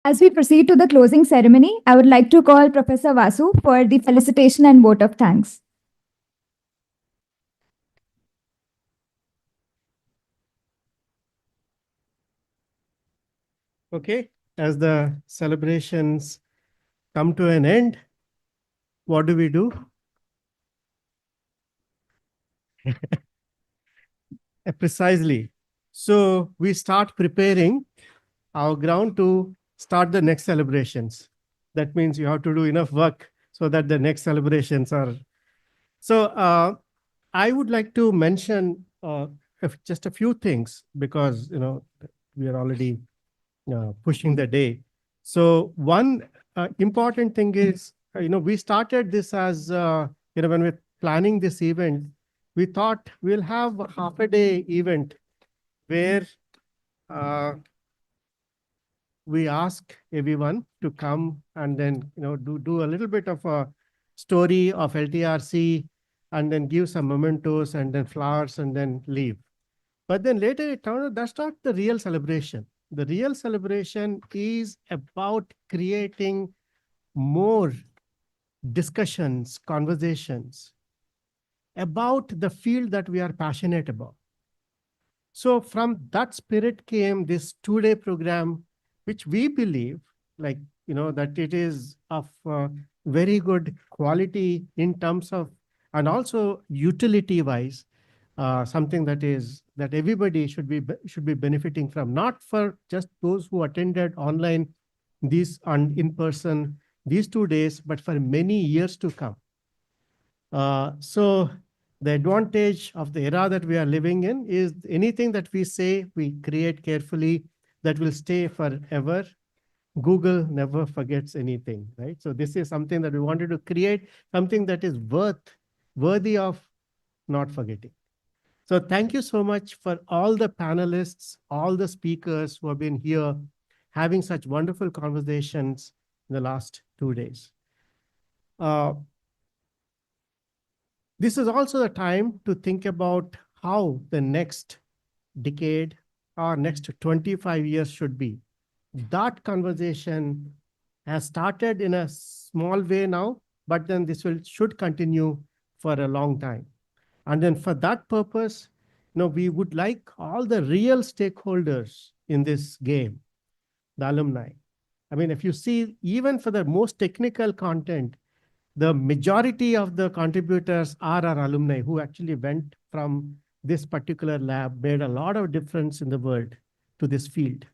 As we proceed to the closing ceremony, I would like to call Professor Vasu for the felicitation and vote of thanks. Okay, as the celebrations come to an end, what do we do? Precisely. So we start preparing our ground to start the next celebrations. That means you have to do enough work so that the next celebrations are. So I would like to mention just a few things because we are already pushing the day. So one important thing is we started this as when we're planning this event, we thought we'll have a half a day event where uh, we ask everyone to come and then do a little bit of a story of LTRC and then give some mementos and then flowers and then leave. But then later it turned out that's not the real celebration. The real celebration is about creating more discussions, conversations about the field that we are passionate about. So from that spirit came this 2-day program, which we believe that it is of very good quality in terms of, and also utility wise, something that everybody should be benefiting from, not for just those who attended online these and in person these 2 days, but for many years to come. So the advantage of the era that we are living in is anything that we say, we create carefully, that will stay forever. Google never forgets anything, right? So this is something that we wanted to create, something that is worthy of not forgetting. So thank you so much for all the panelists, all the speakers who have been here having such wonderful conversations in the last 2 days. This is also the time to think about how the next decade or next 25 years should be. That conversation has started in a small way now, but then this should continue for a long time. And then for that purpose, we would like all the real stakeholders in this game, the alumni. I mean, if you see, even for the most technical content, the majority of the contributors are our alumni who actually went from this particular lab, made a lot of difference in the world to this field.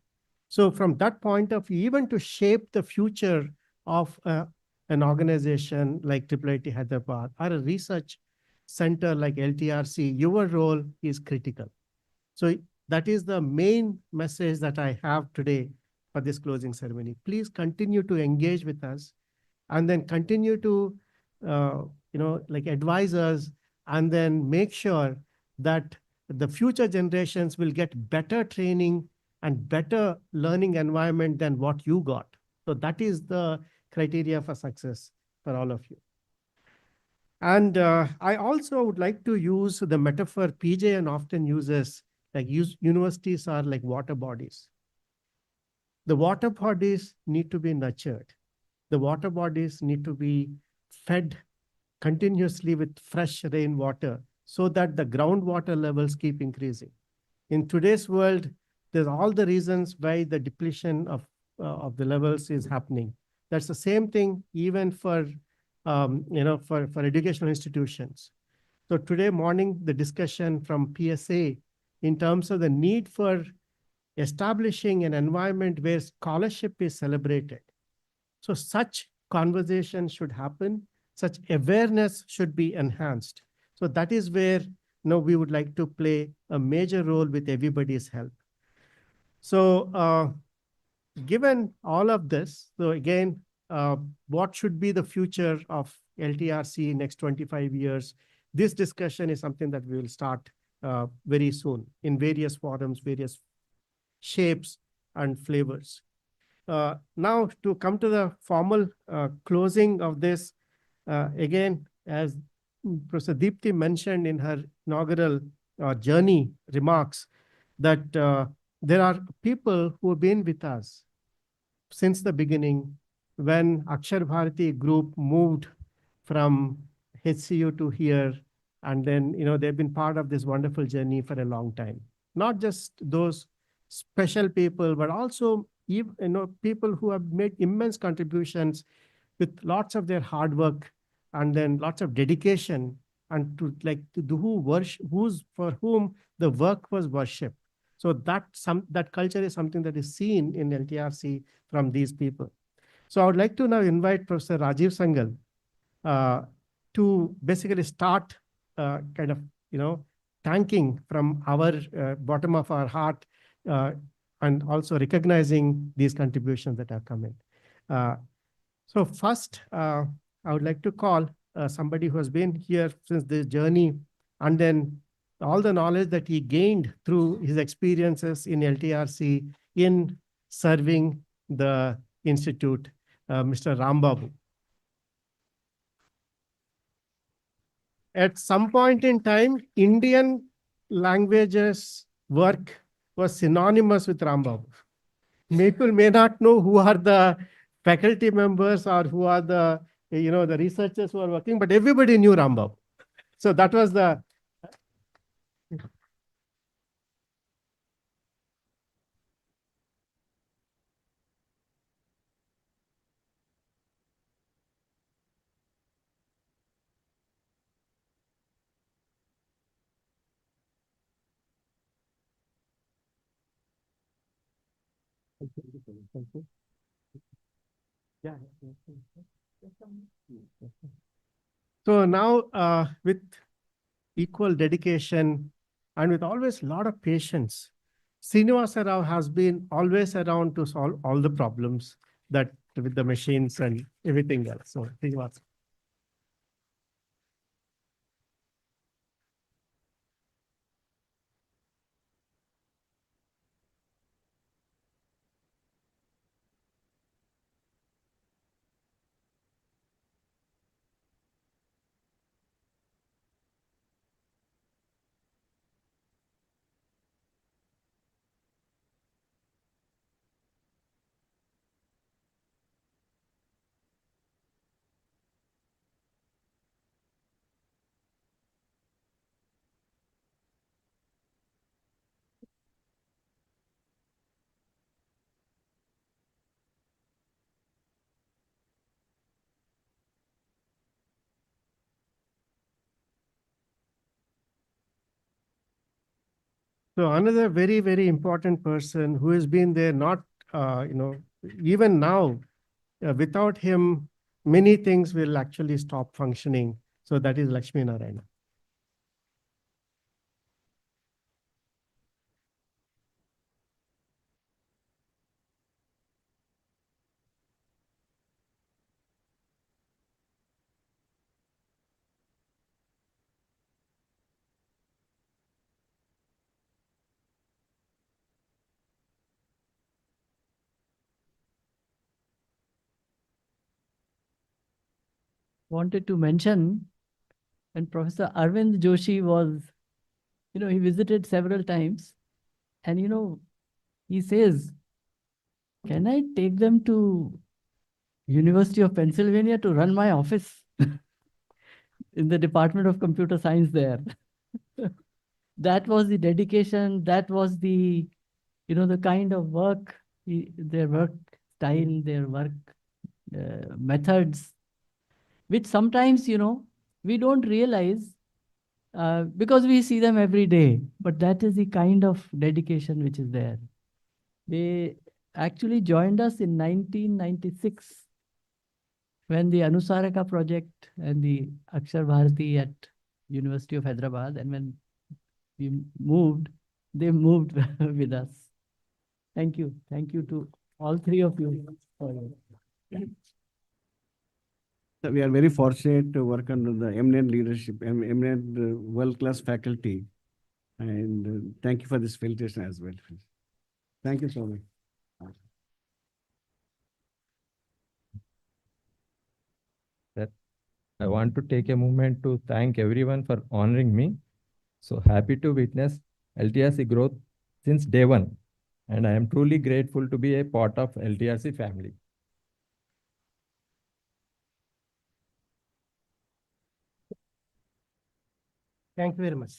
So from that point of view, even to shape the future of an organization like IIIT Hyderabad or a research center like LTRC, your role is critical. So that is the main message that I have today for this closing ceremony. Please continue to engage with us and then continue to advise us and then make sure that the future generations will get better training and better learning environment than what you got. So that is the criteria for success for all of you. And I also would like to use the metaphor PJ often uses, like universities are like water bodies. The water bodies need to be nurtured. The water bodies need to be fed continuously with fresh rainwater so that the groundwater levels keep increasing. In today's world, there's all the reasons why the depletion of the levels is happening. That's the same thing even for educational institutions. So today morning, the discussion from PSA in terms of the need for establishing an environment where scholarship is celebrated. So such conversation should happen, such awareness should be enhanced. So that is where we would like to play a major role with everybody's help. So given all of this, so again, what should be the future of LTRC next 25 years? This discussion is something that we will start very soon in various forums, various shapes and flavors. Now to come to the formal closing of this, again, as Professor Deepti mentioned in her inaugural journey remarks, that there are people who have been with us since the beginning, when Akshar Bharati group moved from HCU to here, and then, they've been part of this wonderful journey for a long time. Not just those special people, but also, people who have made immense contributions with lots of their hard work and then lots of dedication, and to who worship, for whom the work was worship. So that culture is something that is seen in LTRC from these people. So I would like to now invite Professor Rajiv Sangal to basically start kind of, thanking from our bottom of our heart, and also recognizing these contributions that have come in. So first, I would like to call somebody who has been here since this journey, and then all the knowledge that he gained through his experiences in LTRC in serving the institute, Mr. Rambabu. At some point in time, Indian languages work was synonymous with Rambabu. People may not know who are the faculty members or who are the researchers who are working, but everybody knew Rambabu. So that was the. Yeah. So now, with equal dedication and with always a lot of patience, Srinivasa Rao has been always around to solve all the problems that with the machines and everything else. So Srinivasa. So another very, very important person who has been there, not, even now, without him, many things will actually stop functioning. So that is Lakshmi Narayana. Wanted to mention, when Professor Arvind Joshi was, he visited several times, and, he says, can I take them to University of Pennsylvania to run my office in the Department of Computer Science there? That was the dedication, that was the, the kind of work, their work style, their work methods, which sometimes, we don't realize because we see them every day, but that is the kind of dedication which is there. They actually joined us in 1996 when the Anusaraka project and the Akshar Bharati at University of Hyderabad, and when we moved, they moved with us. Thank you. Thank you to all three of you. We are very fortunate to work under the eminent leadership, eminent world-class faculty. And thank you for this facilitation as well. Thank you so much. I want to take a moment to thank everyone for honoring me. So happy to witness LTRC growth since day one. and I am truly grateful to be a part of LTRC family. Thank you very much.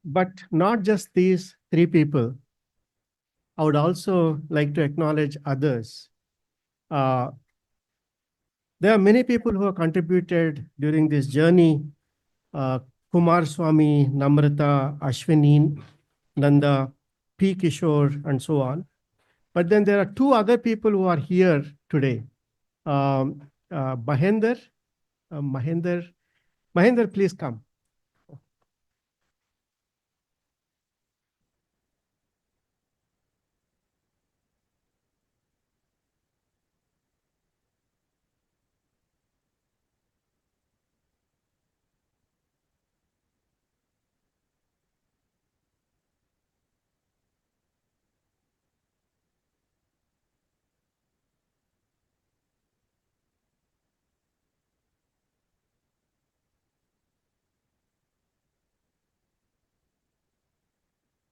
But not just these three people. I would also like to acknowledge others. There are many people who have contributed during this journey. Kumar Swami, Namrata, Ashwini, Nanda, P. Kishore, and so on. But then there are two other people who are here today. Mahender, Mahender, please come.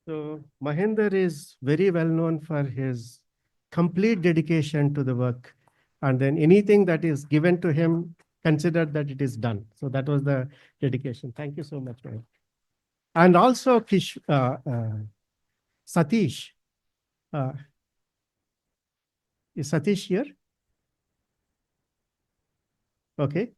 So Mahender is very well known for his complete dedication to the work. And then anything that is given to him, consider that it is done. So that was the dedication. Thank you so much, Mahender. And also Satish. Is Satish here? Okay.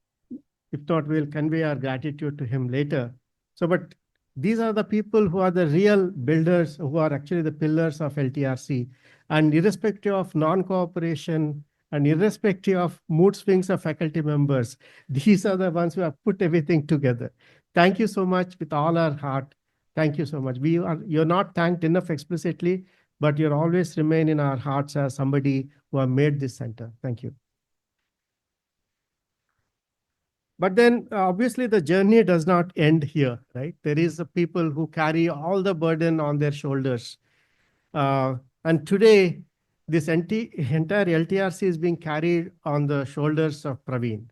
If not, we'll convey our gratitude to him later. So, but these are the people who are the real builders, who are actually the pillars of LTRC. And irrespective of non-cooperation and irrespective of mood swings of faculty members, these are the ones who have put everything together. Thank you so much with all our heart. Thank you so much. You're not thanked enough explicitly, but you'll always remain in our hearts as somebody who have made this center. Thank you. But then obviously the journey does not end here, right? There is a people who carry all the burden on their shoulders. And today, this entire LTRC is being carried on the shoulders of Praveen.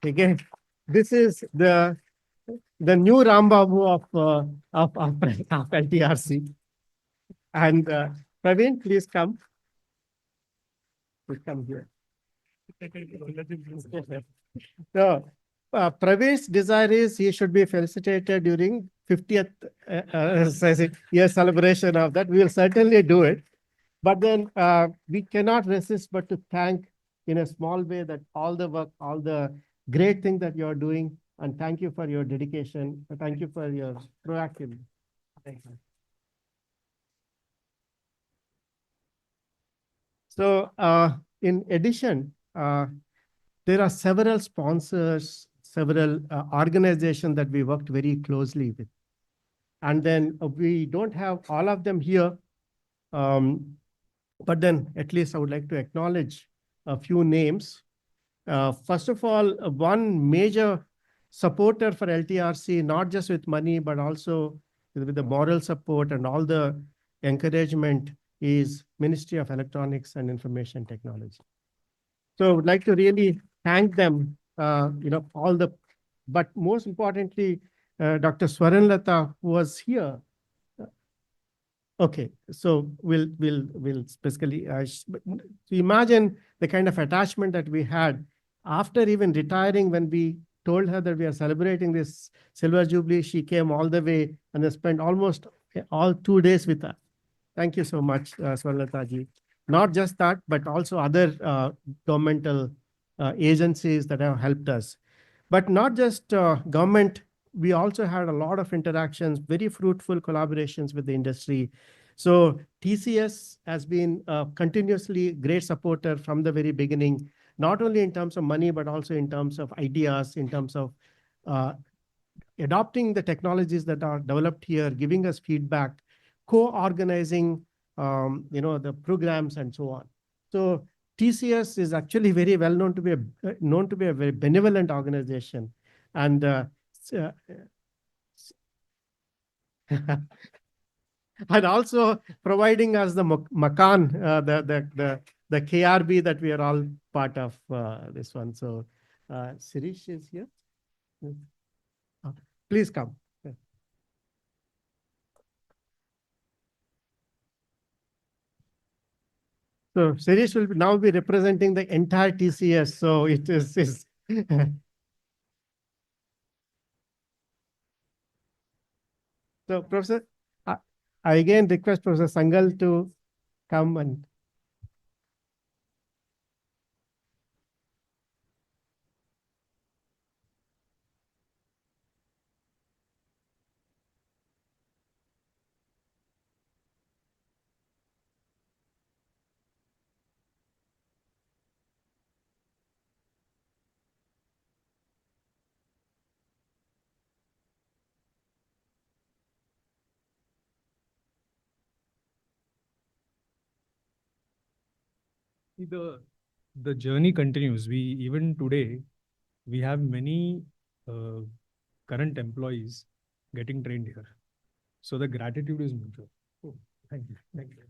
Again, this is the new Rambabu of LTRC. And Praveen, please come. Please come here. No. Praveen's desire is he should be felicitated during 50th year celebration of that. We will certainly do it. But then we cannot resist but to thank in a small way that all the work, all the great thing that you're doing. And thank you for your dedication. Thank you for your proactivity. Thank you. So in addition, there are several sponsors, several organizations that we worked very closely with. And then we don't have all of them here. But then at least I would like to acknowledge a few names. First of all, one major supporter for LTRC, not just with money, but also with the moral support and all the encouragement, is Ministry of Electronics and Information Technology. So I would like to really thank them, but most importantly, Dr. Swaranlata, who was here. Okay, so we'll specifically imagine the kind of attachment that we had after even retiring. When we told her that we are celebrating this silver jubilee, she came all the way and spent almost all 2 days with us. Thank you so much, Swarnalata ji. Not just that, but also other governmental agencies that have helped us. But not just government, we also had a lot of interactions, very fruitful collaborations with the industry. So TCS has been continuously great supporter from the very beginning, not only in terms of money, but also in terms of ideas, in terms of adopting the technologies that are developed here, giving us feedback, co-organizing, the programs and so on. So TCS is actually very well known to be a very benevolent organization, and and also providing us the Makan, the KRB that we are all part of this one. So Sirish is here. Please come. So Sirish will now be representing the entire TCS. So it is so Professor, I again request Professor Sangal to come and. The journey continues. Even today, we have many current employees getting trained here. So the gratitude is mutual. Oh, thank you. Thank you.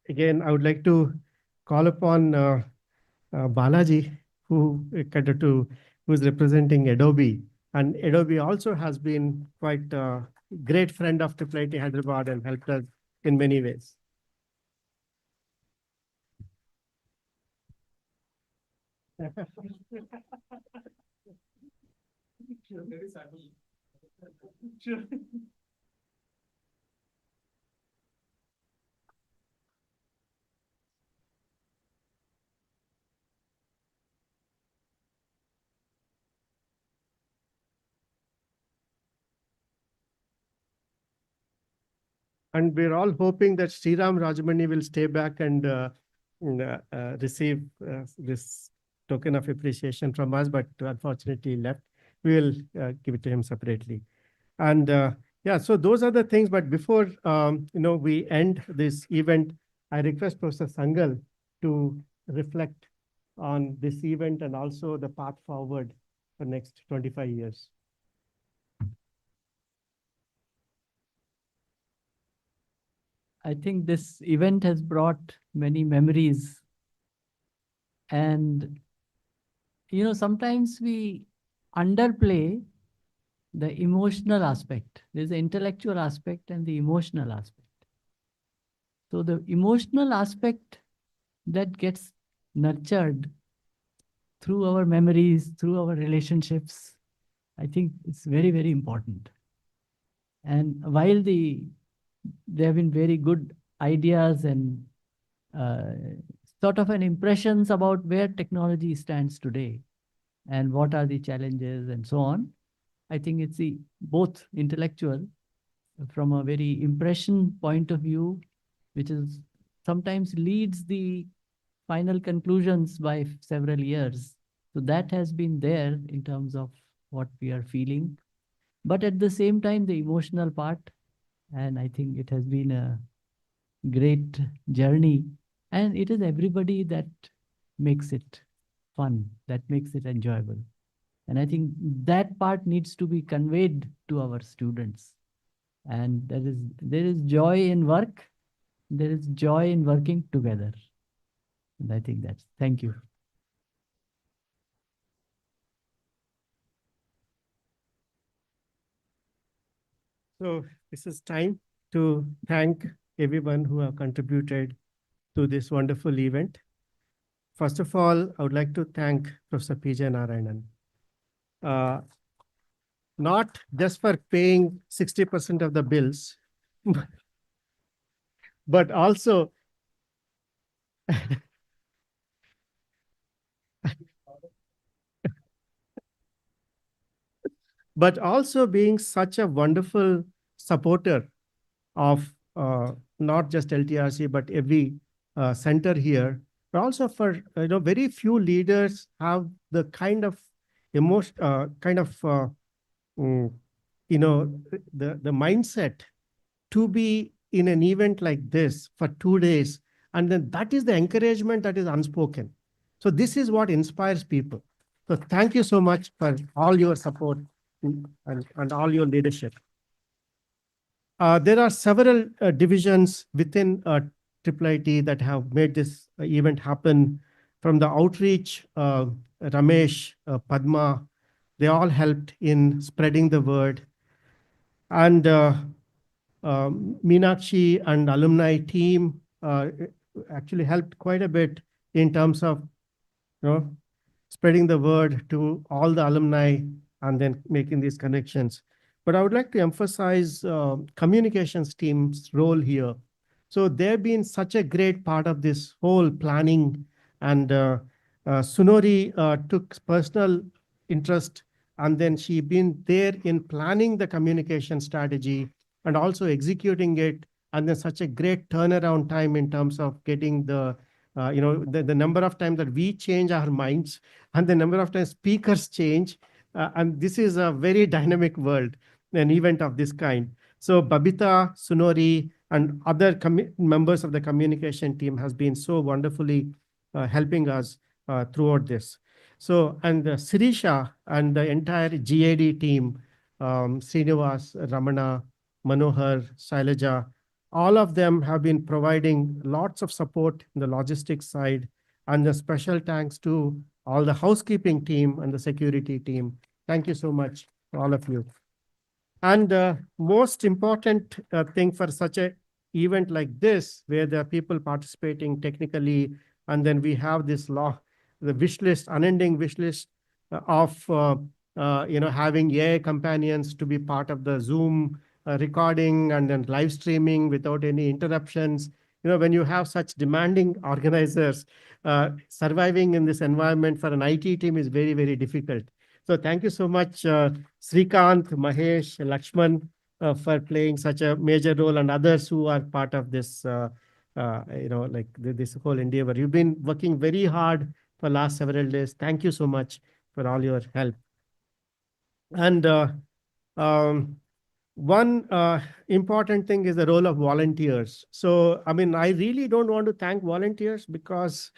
Again, I would like to call upon Balaji, who is representing Adobe. And Adobe also has been quite a great friend of IIIT Hyderabad and helped us in many ways. And we're all hoping that Sriram Rajamani will stay back and receive this token of appreciation from us, but unfortunately left. We will give it to him separately. And yeah, so those are the things. But before we end this event, I request Professor Sangal to reflect on this event and also the path forward for next 25 years. I think this event has brought many memories. And, sometimes we underplay the emotional aspect. There's the intellectual aspect and the emotional aspect. So the emotional aspect that gets nurtured through our memories, through our relationships, I think it's very, very important. And while there have been very good ideas and sort of an impressions about where technology stands today and what are the challenges and so on, I think it's both intellectual from a very impression point of view, which is sometimes leads the final conclusions by several years. So that has been there in terms of what we are feeling, but at the same time, the emotional part. And I think it has been a great journey, and it is everybody that makes it fun, that makes it enjoyable. And I think that part needs to be conveyed to our students. And there is joy in work, there is joy in working together. And I think that's, thank you. So this is time to thank everyone who have contributed to this wonderful event. First of all, I would like to thank Professor P.J. Narayanan. Not just for paying 60% of the bills, but also but also being such a wonderful supporter of not just LTRC, but every center here, but also for, very few leaders have the kind of emotion, the mindset to be in an event like this for 2 days. And then that is the encouragement that is unspoken. So this is what inspires people. So thank you so much for all your support and all your leadership. There are several divisions within IIIT that have made this event happen. From the outreach, Ramesh, Padma, they all helped in spreading the word. And Meenakshi and alumni team actually helped quite a bit in terms of, spreading the word to all the alumni and then making these connections. But I would like to emphasize communications team's role here. So they've been such a great part of this whole planning, and Sunori took personal interest, and then she been there in planning the communication strategy and also executing it. And then such a great turnaround time in terms of getting the number of times that we change our minds and the number of times speakers change. And this is a very dynamic world, an event of this kind. So Babita, Sunori, and other members of the communication team has been so wonderfully helping us throughout this. So, and Sirisha and the entire GAD team, Srinivas, Ramana, Manohar, Shailaja, all of them have been providing lots of support in the logistics side, and the special thanks to all the housekeeping team and the security team. Thank you so much, all of you. And most important thing for such a event like this, where there are people participating technically, and then we have this the wish list, unending wish list of having AI companions to be part of the Zoom recording and then live streaming without any interruptions. When you have such demanding organizers, surviving in this environment for an IT team is very, very difficult. So thank you so much, Srikanth, Mahesh, Lakshman, for playing such a major role, and others who are part of this, this whole endeavor. You've been working very hard for last several days. Thank you so much for all your help. And one important thing is the role of volunteers. So, I really don't want to thank volunteers because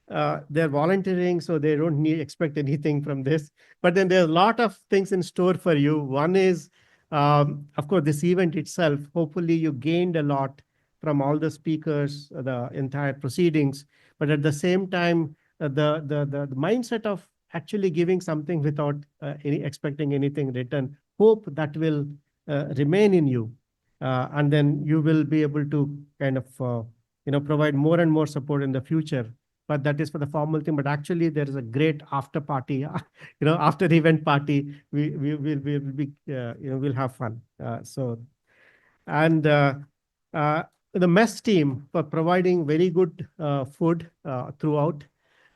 they're volunteering, so they don't expect anything from this. But then there's a lot of things in store for you. One is, of course, this event itself. Hopefully, you gained a lot from all the speakers, the entire proceedings. But at the same time, the mindset of actually giving something without expecting anything return, hope that will remain in you, and then you will be able to kind of provide more and more support in the future. But that is for the formal thing. But actually, there is a great after party, after the event party. We'll have fun. And the mess team for providing very good food throughout.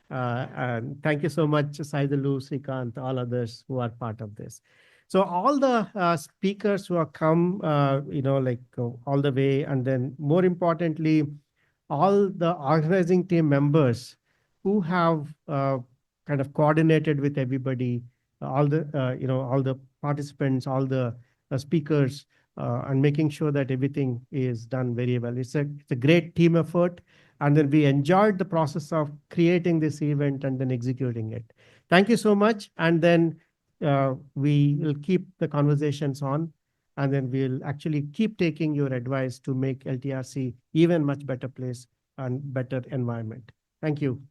And thank you so much, Saidalu, Srikanth, all others who are part of this. So all the speakers who have come, all the way, and then more importantly, all the organizing team members who have kind of coordinated with everybody all the, all the participants, all the speakers, and making sure that everything is done very well. It's a great team effort. And then we enjoyed the process of creating this event and then executing it. Thank you so much. And then we will keep the conversations on, and then we'll actually keep taking your advice to make LTRC even much better place and better environment. Thank you.